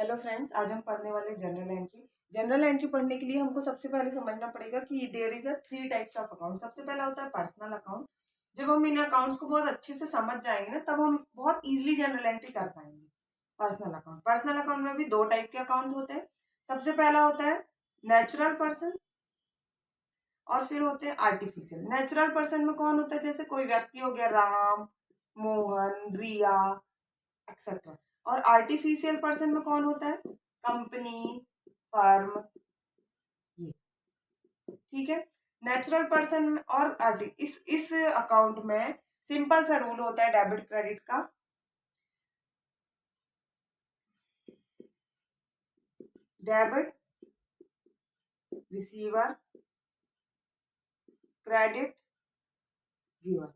Hello friends, आज हम पढ़ने वाले जनरल एंट्री। जनरल एंट्री पढ़ने के लिए हमको सबसे पहले समझना पड़ेगा कि there is a 3 types of account. सबसे पहला होता है पर्सनल अकाउंट। जब हम इन अकाउंट्स को बहुत अच्छे से समझ जाएंगे ना, तब हम बहुत इजीली जनरल एंट्री कर पाएंगे। पर्सनल अकाउंट में भी 2 टाइप के अकाउंट होते हैं। सबसे पहला होता है नेचुरल पर्सन और फिर होते हैं आर्टिफिशियल। नेचुरल पर्सन में कौन होता है? जैसे कोई व्यक्ति हो गया, राम, मोहन, रिया, एक्सेट्रा। और आर्टिफिशियल पर्सन में कौन होता है? कंपनी, फर्म, ये। ठीक है। नेचुरल पर्सन और इस अकाउंट में सिंपल सा रूल होता है डेबिट क्रेडिट का। Debit receiver, credit giver.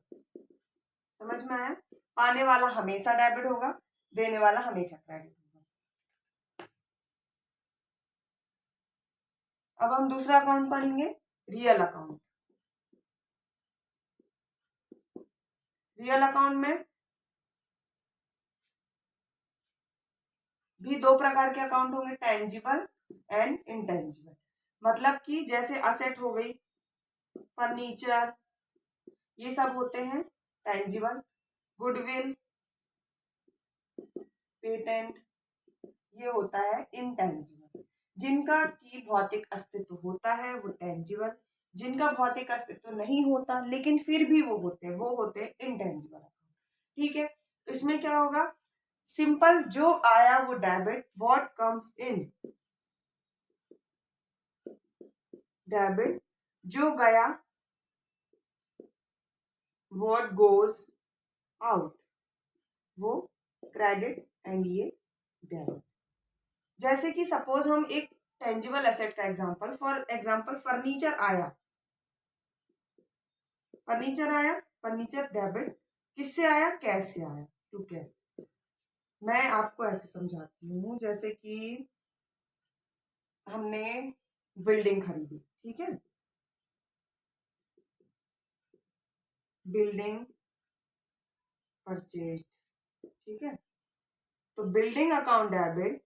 समझ में आया? पाने वाला हमेशा डेबिट होगा, देने वाला हमेशा क्रेडिट होगा। अब हम दूसरा अकाउंट पढ़ेंगे, रियल अकाउंट। रियल अकाउंट में भी 2 प्रकार के अकाउंट होंगे, टेंजिबल एंड इनटेंजिबल। मतलब कि जैसे असेट हो गई, फर्नीचर, ये सब होते हैं टेंजिबल। गुडविल, पेटेंट, ये होता है इनटेंजिबल। जिनका की भौतिक अस्तित्व होता है वो टेंजिबल, जिनका भौतिक अस्तित्व नहीं होता लेकिन फिर भी वो होते हैं इनटेंजिबल। ठीक है। इसमें क्या होगा? सिंपल, जो आया वो debit, what comes in. Debit, जो गया, व्हाट गोज आउट, वो क्रेडिट, एंड ये डेबिट। जैसे कि सपोज हम एक टेंजिबल एसेट का एग्जांपल, फॉर एग्जांपल फर्नीचर आया। फर्नीचर डेबिट, किससे आया? कैश से आया, टू कैश। मैं आपको ऐसे समझाती हूँ, जैसे कि हमने बिल्डिंग खरीदी, ठीक है। बिल्डिंग परचेज, ठीक है। तो building account debit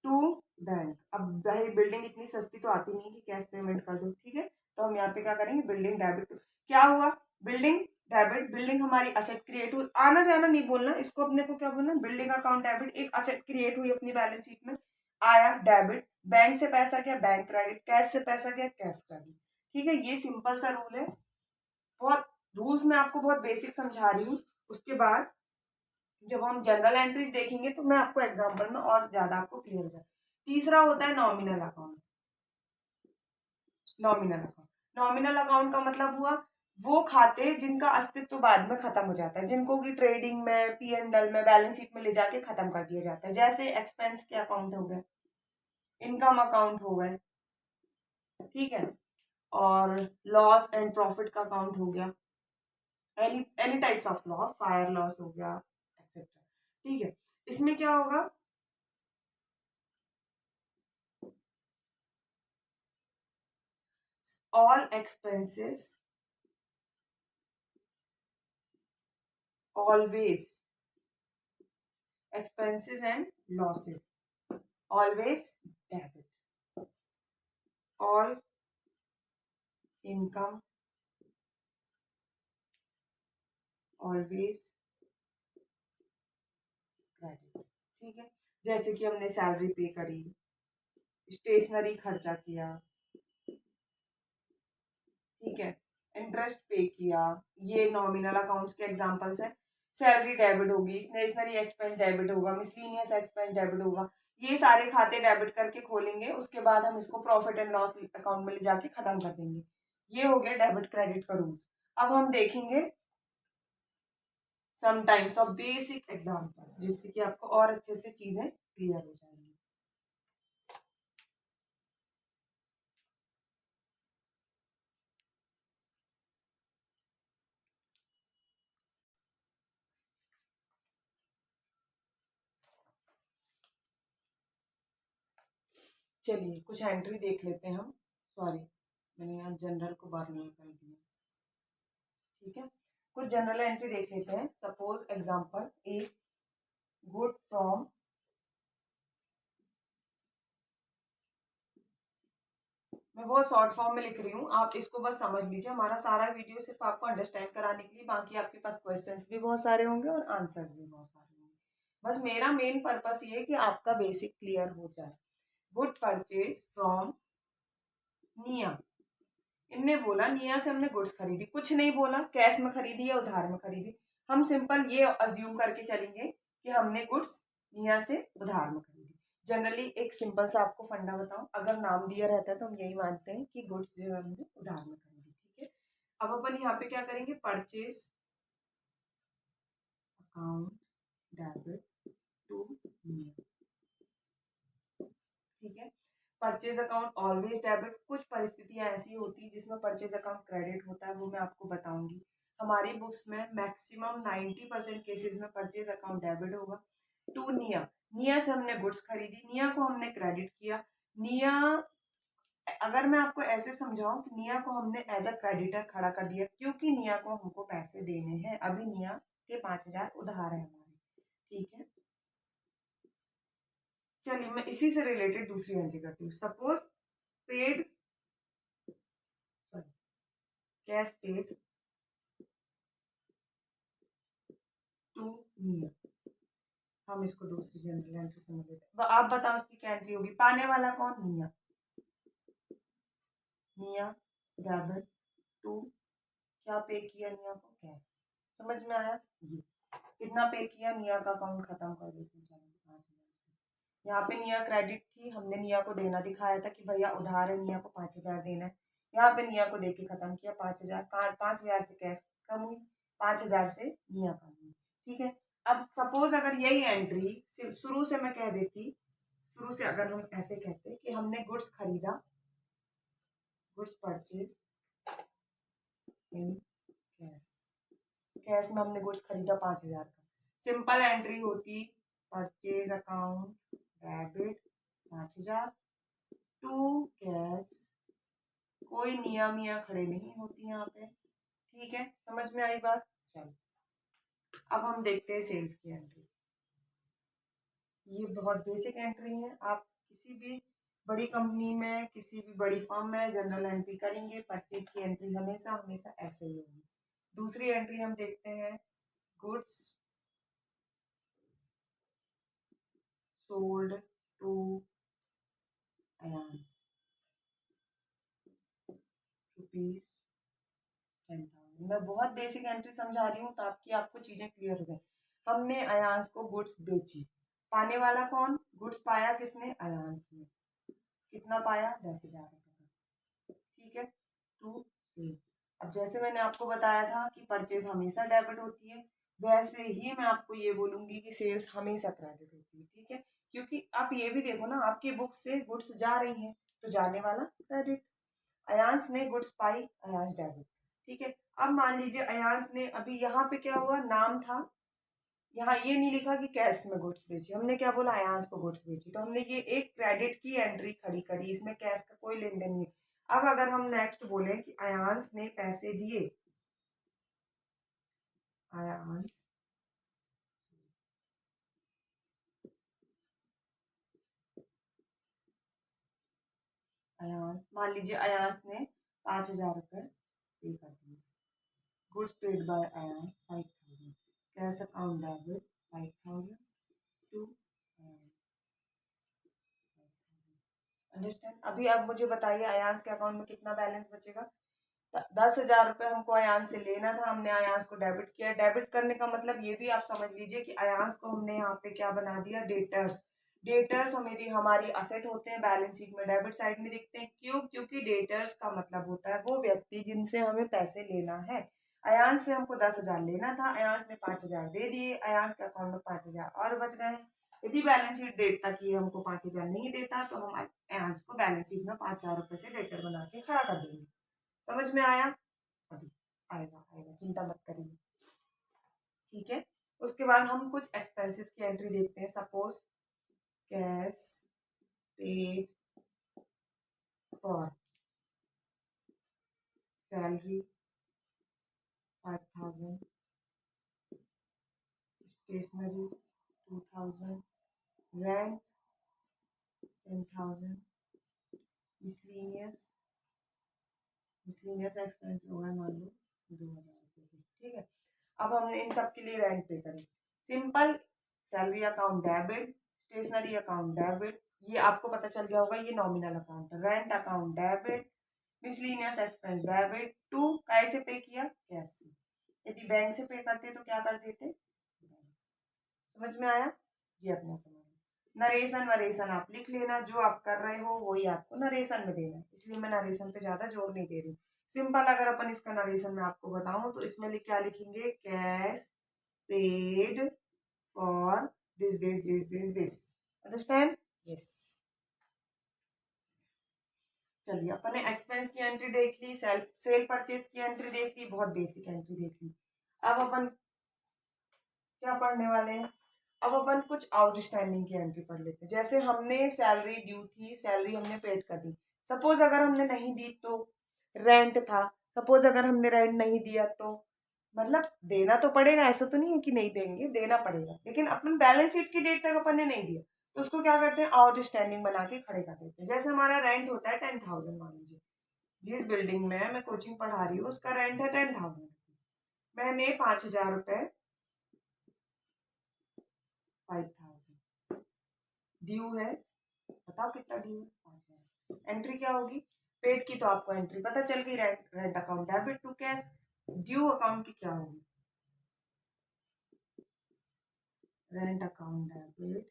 to bank. अब भाई बिल्डिंग इतनी सस्ती तो आती नहीं कि कैश पेमेंट कर दो, ठीक है। तो हम यहाँ पे क्या करेंगे? Building debit. क्या हुआ? बिल्डिंग डेबिट, बिल्डिंग हमारी असेट क्रिएट हुई। आना जाना नहीं बोलना इसको, अपने को क्या बोलना? बिल्डिंग अकाउंट डेबिट, एक असेट क्रिएट हुई अपनी बैलेंस शीट में, आया डेबिट। बैंक से पैसा गया, बैंक क्रेडिट। कैश से पैसा गया, कैश क्रेडिट। ठीक है। ये सिंपल सा रूल है। बहुत रूल्स मैं आपको बहुत बेसिक समझा रही हूँ। उसके बाद जब हम जनरल एंट्रीज देखेंगे तो मैं आपको एग्जांपल में और ज्यादा आपको क्लियर हो जाए। तीसरा होता है नॉमिनल अकाउंट। नॉमिनल अकाउंट का मतलब हुआ वो खाते जिनका अस्तित्व बाद में खत्म हो जाता है, जिनको की ट्रेडिंग में, पी एंड एल में, बैलेंस शीट में ले जाके खत्म कर दिया जाता है। जैसे एक्सपेंस के अकाउंट हो गए, इनकम अकाउंट हो गए, ठीक है। और लॉस एंड प्रॉफिट का अकाउंट हो गया, any any types of loss, fire loss हो गया, एक्सेट्रा। ठीक है। इसमें क्या होगा? all expenses always, expenses and losses always debit, all income always credit। ठीक है। जैसे कि हमने सैलरी पे करी, स्टेशनरी खर्चा किया, ठीक है, इंटरेस्ट पे किया, ये नॉमिनल अकाउंट्स के एग्जांपल्स हैं। सैलरी डेबिट होगी, स्टेशनरी एक्सपेंस डेबिट होगा, मिसलिनियस एक्सपेंस डेबिट होगा। ये सारे खाते डेबिट करके खोलेंगे, उसके बाद हम इसको प्रॉफिट एंड लॉस अकाउंट में ले जाके खत्म कर देंगे। ये हो गया डेबिट क्रेडिट का रूल्स। अब हम देखेंगे some times of basic examples, जिससे कि आपको और अच्छे से चीजें क्लियर हो जाएंगी। चलिए कुछ एंट्री देख लेते हैं हम। सॉरी, मैंने यहाँ जनरल को बाहर नहीं कर दिया, ठीक है। कुछ जनरल एंट्री देख लेते हैं। Suppose example a good from, मैं बहुत शॉर्ट फॉर्म में लिख रही हूँ, आप इसको बस समझ लीजिए। हमारा सारा वीडियो सिर्फ आपको अंडरस्टैंड कराने के लिए, बाकी आपके पास क्वेश्चंस भी बहुत सारे होंगे और आंसर्स भी बहुत सारे होंगे। बस मेरा मेन पर्पस ये है कि आपका बेसिक क्लियर हो जाए। गुड परचेज फ्रॉम निया, इनने बोला निया से हमने गुड्स खरीदी, कुछ नहीं बोला कैश में खरीदी या उधार में खरीदी। हम सिंपल ये अज्यूम करके चलेंगे कि हमने गुड्स निया से उधार में खरीदी। जनरली एक सिंपल सा आपको फंडा बताऊं, अगर नाम दिया रहता है तो हम यही मानते हैं कि गुड्स जो है हमने उधार में खरीदी। ठीक है, अब अपन यहाँ पे क्या करेंगे, परचेज अकाउंट डेबिट टू निया। ठीक है, परचेज अकाउंट ऑलवेज डेबिट। कुछ परिस्थितियां ऐसी होती है जिसमें परचेज अकाउंट क्रेडिट होता है, वो मैं आपको बताऊंगी। हमारी बुक्स में मैक्सिमम 90% केसेस में परचेज अकाउंट डेबिट होगा। टू निया, निया से हमने गुड्स खरीदी, निया को हमने क्रेडिट किया। निया, अगर मैं आपको ऐसे समझाऊं कि निया को हमने एज अ क्रेडिटर खड़ा कर दिया, क्योंकि निया को हमको पैसे देने हैं, अभी निया के 5,000 उधार है हमारे। ठीक है, चलिए मैं इसी से रिलेटेड दूसरी एंट्री करती हूँ। Suppose paid, sorry, cash paid to निया, हम इसको दूसरी जनरल एंट्री समझ लेते हैं। आप बताओ इसकी क्या एंट्री होगी। पाने वाला कौन, निया। निया डेबिट टू, क्या पे किया निया को, कैश। समझ में आया, ये कितना पे किया, निया का अकाउंट खत्म कर देते हैं। चलो 5,000, यहाँ पे निया क्रेडिट थी, हमने निया को देना दिखाया था कि भैया उधार है, निया को 5,000 देना है। यहाँ पे निया को देके खत्म किया 5,000, 5,000 से कैश कम हुई, 5,000 से निया कम हुई। ठीक है, अब सपोज अगर यही एंट्री शुरू से मैं कह देती, शुरू से अगर हम ऐसे कहते कि हमने गुड्स खरीदा, goods purchase in cash, cash में हमने गुड्स खरीदा 5,000 का, सिंपल एंट्री होती purchase account debit 5,000 to cash, कोई नियम या खड़े नहीं होती यहाँ पे। ठीक है, समझ में आई बात। चलो अब हम देखते हैं सेल्स की एंट्री। ये बहुत बेसिक एंट्री है, आप किसी भी बड़ी कंपनी में, किसी भी बड़ी फर्म में जनरल एंट्री करेंगे, परचेज की एंट्री हमेशा हमेशा ऐसे ही होगी। दूसरी एंट्री हम देखते हैं, गुड्स सोल्ड टू अयान्स रुपीज 10,000। मैं बहुत बेसिक एंट्री समझा रही हूँ ताकि आपको चीजें क्लियर हो जाए। हमने अयान्स को गुड्स बेची, पाने वाला कौन, गुड्स पाया किसने, अयान्स ने। कितना पाया, 10,000 रुपये। ठीक है, टू सेल। अब जैसे मैंने आपको बताया था कि परचेज हमेशा डेबिट होती है, वैसे ही मैं आपको ये बोलूंगी कि सेल्स हमेशा क्रेडिट होती है। ठीक है, क्योंकि आप ये भी देखो ना, आपकी बुक से गुड्स जा रही हैं तो जाने वाला क्रेडिट, अयांश ने गुड्स पाई, अयांश डेबिट। ठीक है, अब मान लीजिए अयांश ने, अभी यहाँ पे क्या हुआ, नाम था, यहाँ ये नहीं लिखा कि कैश में गुड्स बेची, हमने क्या बोला, अयांश को गुड्स बेची, तो हमने ये एक क्रेडिट की एंट्री खड़ी करी, इसमें कैश का कोई लेन देन नहीं। अब अगर हम नेक्स्ट बोले कि अयांश ने पैसे दिए, अयांश अयांश मान लीजिए अयांश ने 5,000 रुपये पे कर दिए, goods paid by Ayansh 5,000, cash account debit 5,000 to understand. अभी आप मुझे बताइए अयांश के अकाउंट में कितना बैलेंस बचेगा। 10,000 रुपये हमको अयांश से लेना था, हमने अयांश को डेबिट किया। डेबिट करने का मतलब ये भी आप समझ लीजिए कि अयांश को हमने यहाँ पे क्या बना दिया, डेटर्स। डेटर्स हमारी हमारी असेट होते हैं, बैलेंस शीट में डेबिट साइड में दिखते हैं। क्यों, क्योंकि डेटर्स का मतलब होता है वो व्यक्ति जिनसे हमें पैसे लेना है। अयांश से हमको 10,000 लेना था, अयांश ने 5,000 दे दिए, अयांश के अकाउंट में 5,000 और बच गए। यदि बैलेंस शीट देखता कि ये हमको 5,000 नहीं देता तो हम अयांश को बैलेंस शीट में 5,000 रुपये से डेटर बना के खड़ा कर देंगे। समझ में आया, अभी आएगा आएगा, चिंता मत करिए। ठीक है, उसके बाद हम कुछ एक्सपेंसेस की एंट्री देखते हैं। Suppose cash paid for salary 5,000, stationery 2,000, rent 10,000, miscellaneous expense होगा मान लो 2,000 रुपये, ठीक है। अब हमने इन सब के लिए रेंट पे करें। Simple salary account debit, stationery account debit, ये आपको पता चल गया होगा, ये नॉमिनल अकाउंट है। Rent account debit, miscellaneous expense debit. To कैसे पे किया? कैश से। यदि बैंक से पे करते तो क्या कर देते? समझ में आया? ये अपना समझ। नरेशन वरेशन आप लिख लेना, जो आप कर रहे हो वही आपको नरेशन में देना है, इसलिए मैं नरेशन पे ज्यादा जोर नहीं दे रही। सिंपल अगर अपन इसका नरेशन में आपको बताऊं तो इसमें क्या लिखेंगे? Cash paid for this this this this this. Understand? Yes. चलिए अपन ने एक्सपेंस की एंट्री देख ली, सेल परचेज की एंट्री देख ली, बहुत बेसिक एंट्री देख ली। अब अपन क्या पढ़ने वाले हैं? अब अपन कुछ आउटस्टैंडिंग की एंट्री पढ़ लेते हैं। जैसे हमने सैलरी ड्यू थी, सैलरी हमने पेड कर दी। सपोज अगर हमने नहीं दी तो रेंट था, सपोज अगर हमने रेंट नहीं दिया तो मतलब देना तो पड़ेगा, ऐसा तो नहीं है कि नहीं देंगे, देना पड़ेगा, लेकिन अपन बैलेंस शीट की डेट तक अपन ने नहीं दिया तो उसको क्या करते हैं? आउटस्टैंडिंग बना के खड़े कर देते हैं। जैसे हमारा रेंट होता है 10,000 मान लीजिए, जिस बिल्डिंग में मैं कोचिंग पढ़ा रही हूँ उसका रेंट है 10,000। मैंने 5,000 रुपये 5,000 ड्यू है, बताओ कितना ड्यू है? 5,000। एंट्री क्या होगी? पेड की तो आपको एंट्री पता चल गई, rent account debit to cash. Due account की क्या होगी? Rent account debit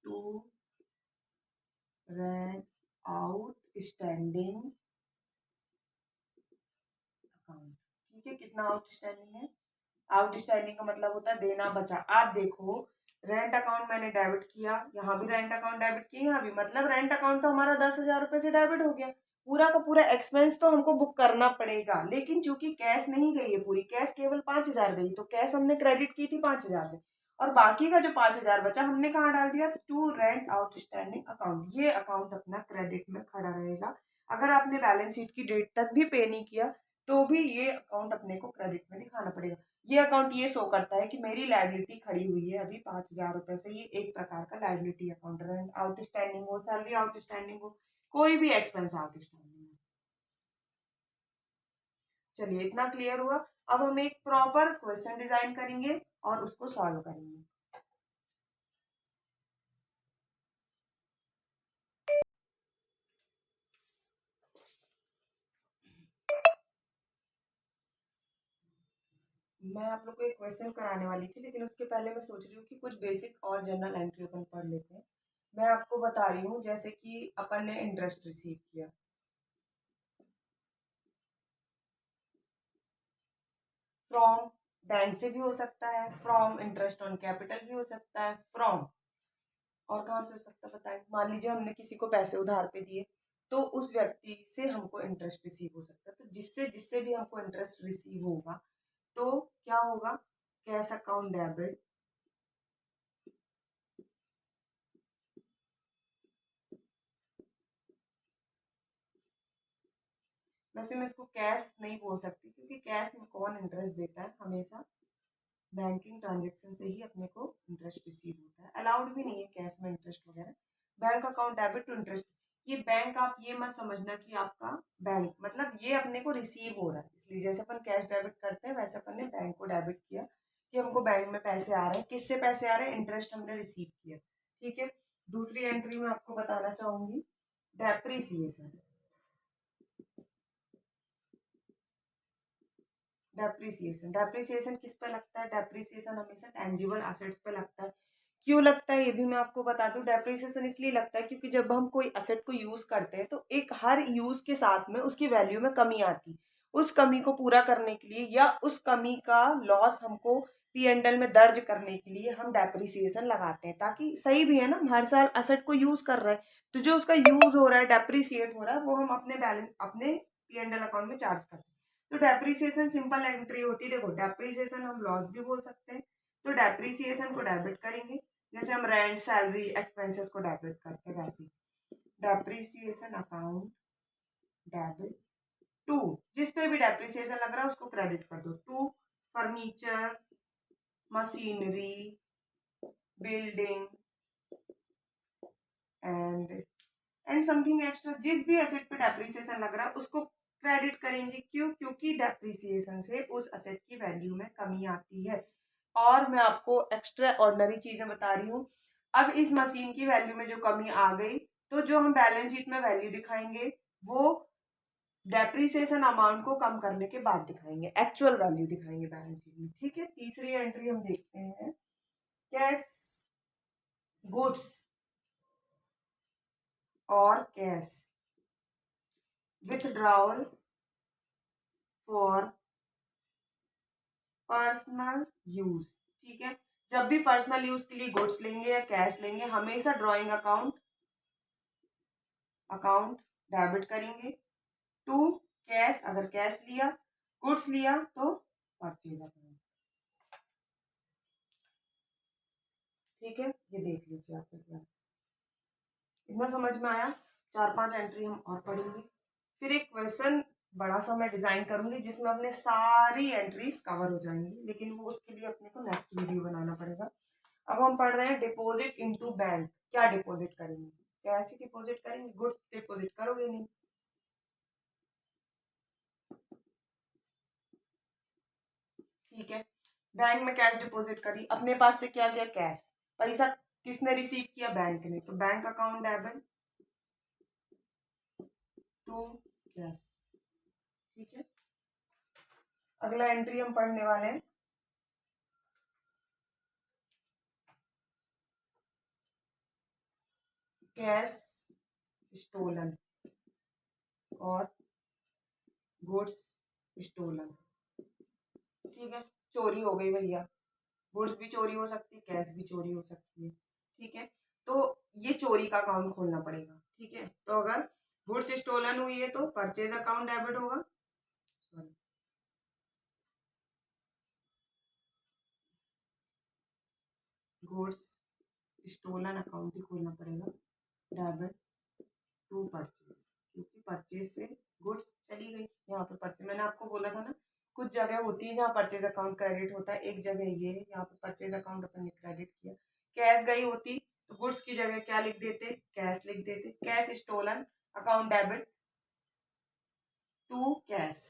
to rent outstanding account. ठीक है, कितना आउटस्टैंडिंग है? आउटस्टैंडिंग का मतलब होता है देना बचा। आप देखो रेंट अकाउंट मैंने डेबिट किया, यहाँ भी रेंट अकाउंट डेबिट किया, यहाँ भी, मतलब रेंट अकाउंट तो हमारा 10,000 रुपये से डेबिट हो गया। पूरा का पूरा एक्सपेंस तो हमको बुक करना पड़ेगा, लेकिन चूंकि कैश नहीं गई है पूरी, कैश केवल 5,000 गई, तो कैश हमने क्रेडिट की थी 5,000 से, और बाकी का जो 5,000 बचा हमने कहाँ डाल दिया? To rent outstanding account. ये अकाउंट अपना क्रेडिट में खड़ा रहेगा। अगर आपने बैलेंस शीट की डेट तक भी पे नहीं किया तो भी ये अकाउंट अपने को क्रेडिट में दिखाना पड़ेगा। ये अकाउंट ये शो करता है कि मेरी लायबिलिटी खड़ी हुई है अभी 5,000 रुपए से। ये एक प्रकार का लायबिलिटी अकाउंट, रेंट आउटस्टैंडिंग हो, सैलरी आउटस्टैंडिंग हो, कोई भी एक्सपेंस आउटस्टैंडिंग हो। चलिए इतना क्लियर हुआ। अब हम एक प्रॉपर क्वेश्चन डिजाइन करेंगे और उसको सॉल्व करेंगे। मैं आप लोग को एक क्वेश्चन कराने वाली थी, लेकिन उसके पहले मैं सोच रही हूँ कि कुछ बेसिक और जनरल एंट्री अपन पढ़ लेते हैं। मैं आपको बता रही हूँ, जैसे कि अपन ने इंटरेस्ट रिसीव किया, फ्रॉम बैंक से भी हो सकता है, फ्रॉम इंटरेस्ट ऑन कैपिटल भी हो सकता है, फ्रॉम और कहाँ से हो सकता है बताएं? मान लीजिए हमने किसी को पैसे उधार पे दिए तो उस व्यक्ति से हमको इंटरेस्ट रिसीव हो सकता है, तो जिससे जिससे भी हमको इंटरेस्ट रिसीव होगा तो क्या होगा? कैश अकाउंट डेबिट वैसे मैं इसको कैश नहीं बोल सकती, क्योंकि कैश में कौन इंटरेस्ट देता है? हमेशा बैंकिंग ट्रांजेक्शन से ही अपने को इंटरेस्ट रिसीव होता है, अलाउड भी नहीं है कैश में इंटरेस्ट वगैरह। Bank account debit to interest, ये बैंक आप ये मत समझना कि आपका बैंक, मतलब ये अपने को रिसीव हो रहा है, इसलिए जैसे अपन कैश डेबिट करते हैं वैसे अपन ने बैंक को डेबिट किया कि हमको बैंक में पैसे आ रहे हैं। किससे पैसे आ रहे हैं? इंटरेस्ट हमने रिसीव किया। ठीक है, दूसरी एंट्री में आपको बताना चाहूंगी डेप्रीसिएशन। डेप्रीसिएशन किस पे लगता है? डेप्रीसिएशन हमेशा टेंजिबल एसेट्स पे लगता है। क्यों लगता है ये भी मैं आपको बता दूं। डेप्रीसिएशन इसलिए लगता है क्योंकि जब हम कोई असेट को यूज करते हैं तो एक हर यूज के साथ में उसकी वैल्यू में कमी आती है। उस कमी को पूरा करने के लिए या उस कमी का लॉस हमको P&L में दर्ज करने के लिए हम डेप्रीसिएशन लगाते हैं, ताकि सही भी है ना, हर साल असेट को यूज कर रहे हैं तो जो उसका यूज हो रहा है, डेप्रीसिएट हो रहा है, वो हम अपने बैलेंस अपने P&L अकाउंट में चार्ज करते हैं। तो डेप्रीसिएशन सिंपल एंट्री होती है। देखो डेप्रीसिएशन हम लॉस भी बोल सकते हैं, तो डेप्रीसिएशन को डेबिट करेंगे, जैसे हम रेंट सैलरी एक्सपेंसेस को डेबिट करते हैं वैसे डेप्रीसिएशन अकाउंट डेबिट टू, जिस पे भी डेप्रिसिएशन लग रहा है उसको क्रेडिट कर दो। To furniture, machinery, building and something extra, जिस भी एसेट पे डेप्रिसिएशन लग रहा है उसको क्रेडिट करेंगे। क्यों? क्योंकि डेप्रिसिएशन से उस एसेट की वैल्यू में कमी आती है। और मैं आपको एक्स्ट्रा ऑर्डिनरी चीजें बता रही हूँ। अब इस मशीन की वैल्यू में जो कमी आ गई, तो जो हम बैलेंस शीट में वैल्यू दिखाएंगे वो डेप्रिसिएशन अमाउंट को कम करने के बाद दिखाएंगे, एक्चुअल वैल्यू दिखाएंगे बैलेंस शीट में। ठीक है, तीसरी एंट्री हम देखते हैं, कैश गुड्स और cash withdrawal for personal use. ठीक है, जब भी पर्सनल यूज के लिए गुड्स लेंगे या कैश लेंगे, हमेशा ड्रॉइंग अकाउंट डेबिट करेंगे टू कैश। अगर कैश लिया, गुड्स लिया तो परचेज अकाउंट। ठीक है, ये देख लीजिए आप एक बार। इतना समझ में आया? 4-5 एंट्री हम और पढ़ेंगे, फिर एक क्वेश्चन बड़ा सा मैं डिजाइन करूंगी जिसमें अपने सारी एंट्रीज कवर हो जाएंगी, लेकिन वो उसके लिए अपने को नेक्स्ट वीडियो बनाना पड़ेगा। अब हम पढ़ रहे हैं डिपॉजिट इनटू बैंक। क्या डिपॉजिट करेंगे? कैसे डिपॉजिट करेंगे? गुड्स डिपॉजिट करोगे नहीं। ठीक है, बैंक में कैश डिपॉजिट करी, अपने पास से क्या गया? कैश। पैसा किसने रिसीव किया? बैंक ने, तो bank account debit to cash. ठीक है, अगला एंट्री हम पढ़ने वाले हैं, कैश स्टोलन और गुड्स स्टोलन। ठीक है, चोरी हो गई भैया, गुड्स भी चोरी हो सकती है, कैश भी चोरी हो सकती है। ठीक है, तो ये चोरी का अकाउंट खोलना पड़ेगा। ठीक है, तो अगर गुड्स स्टोलन हुई है तो परचेज अकाउंट डेबिट होगा, सॉरी, गुड्स स्टोलन अकाउंट ही खोलना पड़ेगा, डेबिट टू परचेज, क्योंकि परचेज से गुड्स चली गई। यहाँ पे परचेज, मैंने आपको बोला था ना, कुछ जगह होती है जहाँ परचेज अकाउंट क्रेडिट होता है, एक जगह ये है, यहाँ पे परचेज अकाउंट अपन ने क्रेडिट किया। कैश गई होती तो गुड्स की जगह क्या लिख देते? कैश लिख देते। Cash stolen account debit to cash.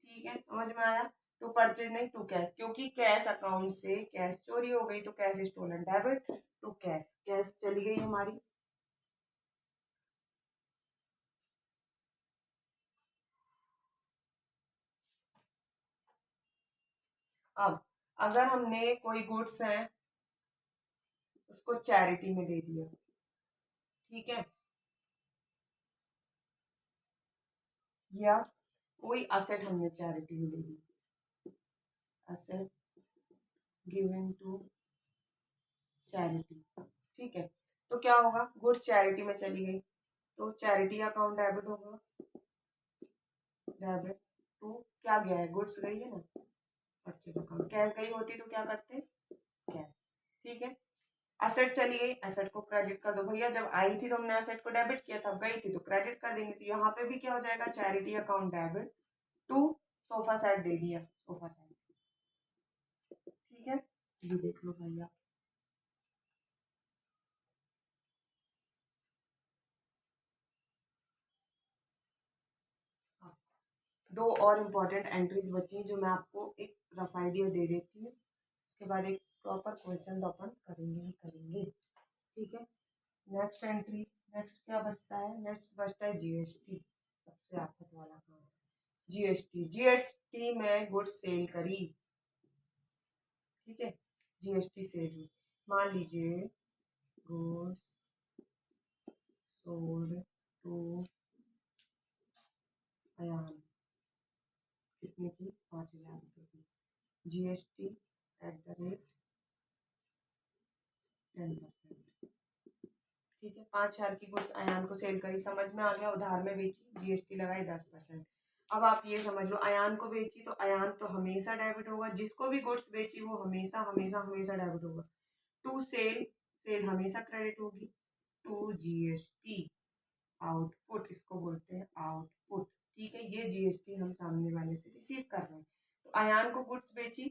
ठीक है, समझ में आया? टू परचेज नहीं, टू कैश, क्योंकि कैश अकाउंट से कैश चोरी हो गई तो cash stolen debit to cash, cash चली गई हमारी। अब अगर हमने कोई गुड्स है उसको चैरिटी में दे दिया, ठीक है, या कोई असेट हमने चैरिटी में दे दी, असेट गिवन टू चैरिटी। ठीक है, तो क्या होगा? गुड्स चैरिटी में चली गई तो चैरिटी अकाउंट डेबिट होगा, डेबिट टू क्या गया है? गुड्स गई है ना, परचेज अकाउंट। कैश गई होती तो क्या करते? कैश। ठीक है, एसेट चली गई, एसेट को क्रेडिट कर दो भैया, जब आई थी तो हमने एसेट को डेबिट किया था, गई थी तो क्रेडिट कर देंगे। तो यहाँ पे भी क्या हो जाएगा? Charity account debit to sofa set दे दिया, सोफा सेट। ठीक है, ये देख लो भैया। दो और इम्पोर्टेंट एंट्रीज बची जो मैं आपको एक रफ आइडिया दे देती हूँ, उसके बाद एक प्रॉपर क्वेश्चन तो अपन करेंगे ही करेंगे। ठीक है, नेक्स्ट एंट्री, नेक्स्ट क्या बचता है? नेक्स्ट बचता है जीएसटी, सबसे आफत वाला काम। जीएसटी, जीएसटी में गुड्स सेल करी, ठीक है, जीएसटी सेल हुई, मान लीजिए गुड्स सोल्ड टू अयान, कितने की? 5,000 रुपये की, जीएसटी एट द रेट 10%। ठीक है, 5,000 की गुड्स अयान को सेल करी, समझ में आ गया? उधार में बेची, जीएसटी लगाई 10%। अब आप ये समझ लो, अयान को बेची तो अयान तो हमेशा डेबिट होगा, जिसको भी गुड्स बेची वो हमेशा हमेशा हमेशा डेबिट होगा। टू सेल, सेल हमेशा क्रेडिट होगी। टू जीएसटी आउटपुट, इसको बोलते हैं आउटपुट। ठीक है, ये जीएसटी हम सामने वाले से रिसीव कर रहे हैं। तो अयान को गुड्स बेची,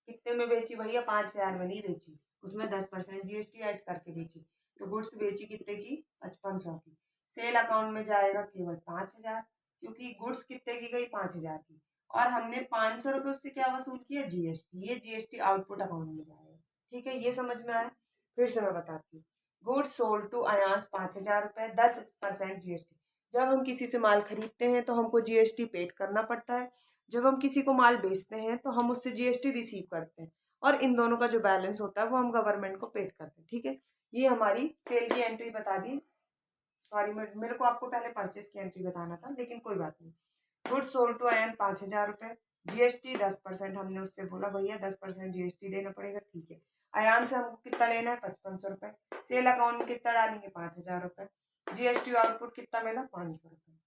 कितने में बेची भैया? 5,000 में नहीं बेची, उसमें 10% जीएसटी ऐड करके बेची। तो गुड्स बेची कितने की? 5500 की। सेल अकाउंट में जाएगा केवल 5,000, क्योंकि गुड्स कितने की गई? 5,000 की। और हमने 500 रुपये उससे क्या वसूल किया? जीएसटी। ये जीएसटी आउटपुट अकाउंट में जाएगा। ठीक है, ये समझ में आया? फिर से मैं बताती हूँ। गुड्स सोल्ड टू अयान्स 5,000 रुपये, 10% जीएसटी। जब हम किसी से माल खरीदते हैं तो हमको जीएसटी पेड करना पड़ता है। जब हम किसी को माल बेचते हैं तो हम उससे जीएसटी रिसीव करते हैं, और इन दोनों का जो बैलेंस होता है वो हम गवर्नमेंट को पेड करते हैं। ठीक है, ये हमारी सेल की एंट्री बता दी। सॉरी, मेरे को आपको पहले परचेस की एंट्री बताना था, लेकिन कोई बात नहीं। गुड्स सोल्ड टू अयान 5,000 रुपये, जीएसटी 10%। हमने उससे बोला भैया 10% जीएसटी देना पड़ेगा। ठीक है, अयान से हमको कितना लेना है? 5500 रुपये। सेल अकाउंट में कितना डालेंगे? 5,000 रुपये। जीएसटी आउटपुट कितना मिला? 500 रुपये।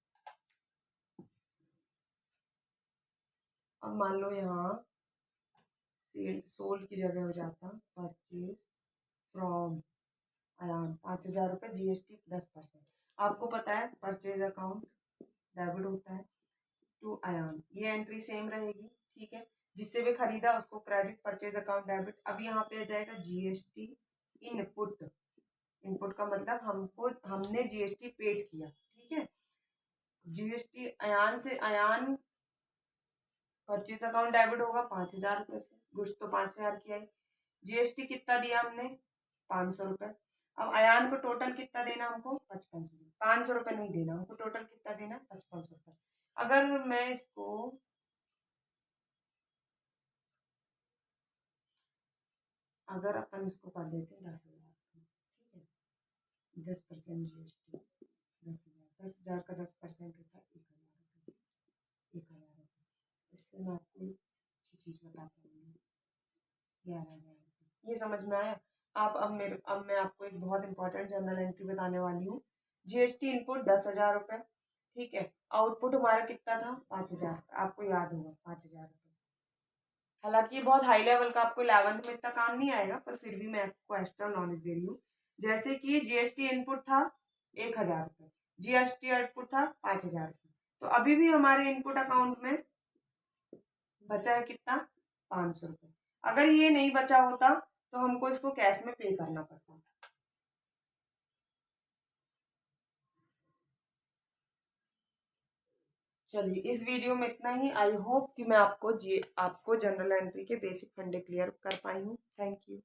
अब मान लो यहाँ सेल सोल्ड की जगह हो जाता परचेज फ्रॉम अयान, 5,000 रुपये, जीएसटी 10%। आपको पता है परचेज अकाउंट डेबिट होता है टू अयान, ये एंट्री सेम रहेगी। ठीक है, जिससे भी खरीदा उसको क्रेडिट, परचेज अकाउंट डेबिट। अब यहाँ पे आ जाएगा जीएसटी इनपुट। इनपुट का मतलब हमने जीएसटी पेड किया। ठीक है, जीएसटी अयान से, अयान परचेज अकाउंट डेबिट होगा 5,000 रुपये से, गुड्स तो 5,000 की आई। जीएसटी कितना दिया हमने? 500 रुपये। अब अयान को टोटल कितना देना हमको? 5500। 500 रुपये नहीं देना हमको, टोटल कितना देना? 5500 रुपये। अगर मैं इसको अपन इसको कर देते हैं 10,000। ठीक है, 10% जीएसटी, 10,000, 10,000 का 10% होता है 1,000 रुपये। 1,000 रुपये। इससे मैं आपको एक अच्छी चीज़ बताता हूँ, 11,000 रुपये। ये समझ में आया? अब मैं आपको एक बहुत इंपॉर्टेंट जर्नल एंट्री बताने वाली हूँ। जीएसटी इनपुट 10,000 रुपये। ठीक है, आउटपुट हमारा कितना था? 5,000। आपको याद होगा 5,000 रुपये। हालांकि ये बहुत हाई लेवल का, आपको 11th में इतना काम नहीं आएगा, पर फिर भी मैं आपको एक्स्ट्रा नॉलेज दे रही हूँ। जैसे कि जीएसटी इनपुट था 1,000 रुपये, जीएसटी आउटपुट था 5,000 रुपये। तो अभी भी हमारे इनपुट अकाउंट में बचा है कितना? 500 रुपये। अगर ये नहीं बचा होता तो हमको इसको कैश में पे करना पड़ता। चलिए, इस वीडियो में इतना ही। आई होप कि मैं आपको जनरल एंट्री के बेसिक फंडे क्लियर कर पाई हूँ। Thank you.